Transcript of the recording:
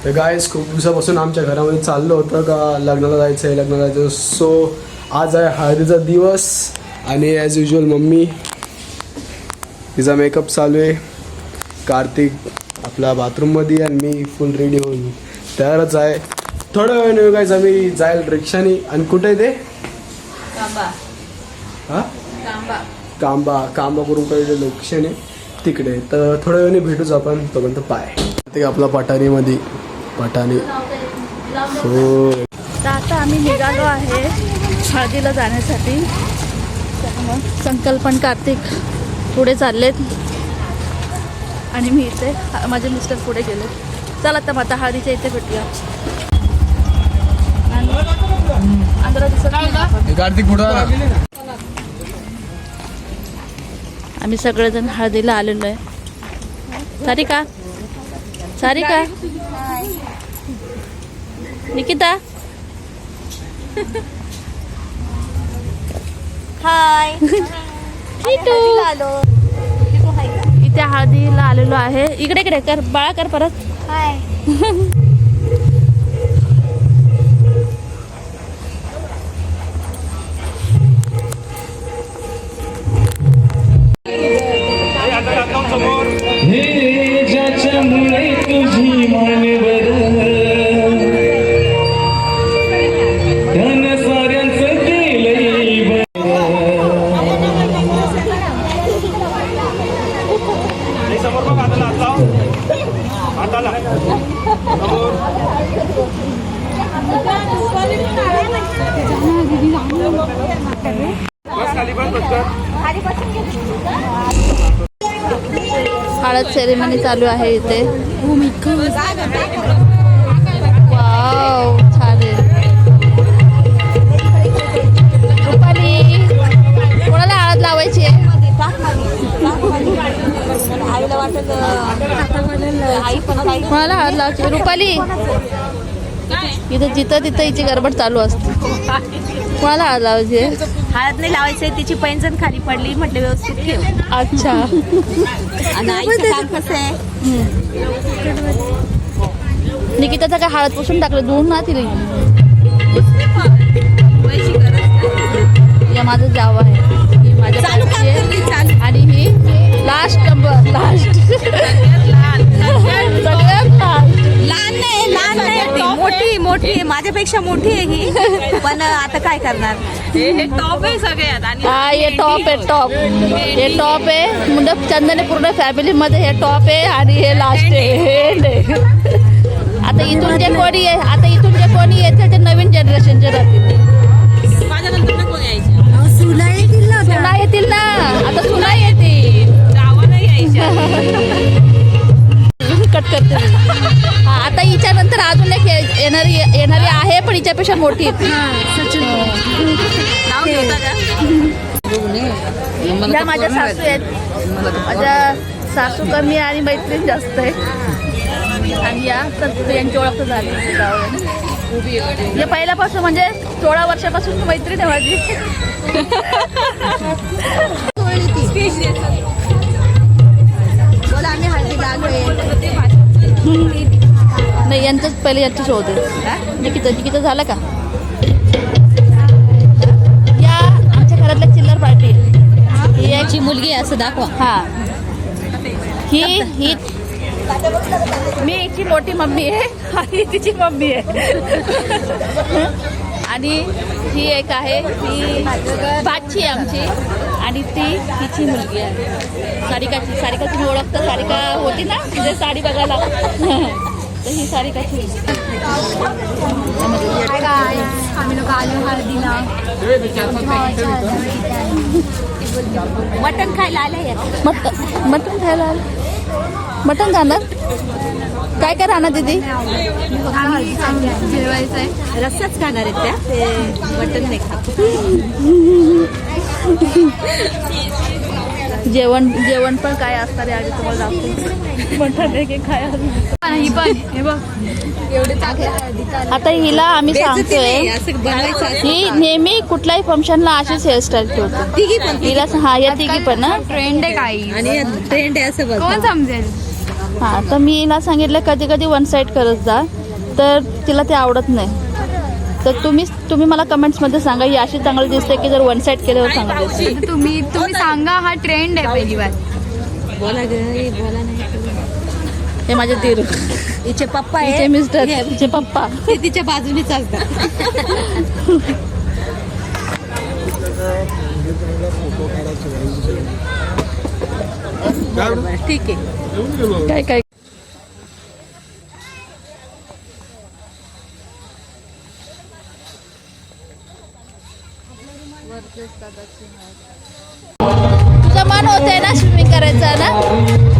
तर गाईस खूप दिवसापासून आमच्या घरामध्ये चाललं होतं का लग्नाला जायचं आहे, लग्नाला जायचं. सो आज आहे हळदीचा दिवस आणि ॲज युजल मम्मी तिचा मेकअप चालू आहे. कार्तिक आपला बाथरूममध्ये आणि मी फुल रेडी होऊन तयारच आहे. थोड्या वेळाने गाईस आम्ही जाईल रिक्षाने. आणि कुठे आहे ते कांबा करून काही लोकेशन आहे तिकडे. तर थोड्या वेळाने भेटूच आपण. तोपर्यंत पाय ते आपला पठाणीमध्ये पठाणी हो. तर आता आम्ही निघालो आहे हळदीला जाण्यासाठी. मग संकल्पन कार्तिक पुढे चाललेत आणि मी इथे माझे मिस्टर पुढे गेले. चला तर मग आता हळदीच्या इथे भेटूया. कार्तिक पुढे आम्ही सगळेजण हळदीला आलेलो आहे. सारिका निकिता हाय. इथे हळदीला आलेलो आहे. इकडे कर बाळा कर परत. हाय. ज्याच्यामुळे तुझी मानवर धन साऱ्यांचं केलंय हळद सेरेमनी चालू आहे इथे. वाव छान आहे. रुपाली कोणाला हळद लावायची आहे? कोणाला हळद लावायची? रुपाली इथं जिथं तिथं हिची गडबड चालू असते. कोणाला हळद लावायची आहे? हळद नाही लावायची. तिची पैंजण खाली पडली म्हटलं व्यवस्थित ठेव. अच्छा. आणि आईचं काम कसं आहे? निकिताचं काय हळद पुसून टाकलं धुवून ना तिला. वयची गरज नाही. या माझं जाव आहे. ही माझ्या चालू काम भाची करते, आहे. चालू. आणि ही लास्ट नंबर लहान नाही ती. मोठी आहे. माझ्यापेक्षा मोठी आहे ही. पण आता काय करणार. हे टॉप आहे सगळ्यात. आणि हा हे टॉप आहे. हे टॉप आहे. म्हणजे चंदने पूर्ण फॅमिली मध्ये हे टॉप आहे आणि हे लास्ट आहे. आता इथून जे कोणी येते ते नवीन जनरेशनचे राहतील. माझ्यानंतर कोण यायचे? सुना येतील ना. आता सुना येतील. जावा नाही यायच्या. कट करते. हा आता हिच्या नंतर अजून एक येणारी आहे पण हिच्यापेक्षा मोठी आहे. नाव घेता का? या माझ्या सासू आहेत. माझ्या सासू कमी आणि मैत्रीण जास्त आहे. आणि या तर यांची ओळख झाली. हे पहिल्यापासून म्हणजे 16 वर्षापासून मैत्रीण आहे माझी. आम्ही हळदीला आलोय. नाही यांचंच पहिले यांची शोध आहे. निकिता झालं का? या आमच्या घरातल्या चिल्लर पार्टी आहे. ही याची मुलगी आहे असं दाखवा. हा ही मी हिची मोठी मम्मी आहे आणि तिची मम्मी आहे. आणि ही एक आहे ही बाची आमची आणि ती हिची मुलगी आहे सारिकाची मी ओळखतं. सारिका होती ना तिथे साडी बघायला. तर ही सारिकाची. आम्ही लोक आलो हळदीला. मटण खायला आलंय. मटण खायला आलं. मटण खाणार? काय काय राहणार दीदी? जेवायचं आहे. रस्साच खाणार आहेत त्या. ते मटण नाही खात. जेवण पण काय असणार आहे आधी तुम्हाला दाखवते. मटण आहे की काय ही पण हे बघ एवढे आता हिला आम्ही सांगतोय ही नेहमी कुठल्याही फंक्शनला अशीच हेअरस्टाईल ठेवतो. हिला हा या तिघी पण ना ट्रेंड आहे काही आणि ट्रेंड आहे असं बघ. कोण समजेल हां, तर मी हिला सांगितलं कधी कधी वन साईड करत जा, तर तिला ते आवडत नाही. तर तुम्ही मला कमेंट्समध्ये सांगा, ही अशी चांगली दिसते की जर वन साईड केल्यावर चांगली दिसते. तुम्ही सांगा, हा ट्रेंड आहे पहिली बार. बोला ग, बोला नाही. हे माझे दीर, तिचे पप्पा तिचे आहे, मिस्टर, तिचे पप्पा. ते तिच्या बाजूनेच असतात. बरं, ठीक आहे. काय काय तुझं मन होतंय ना स्विमिंग करायचं ना.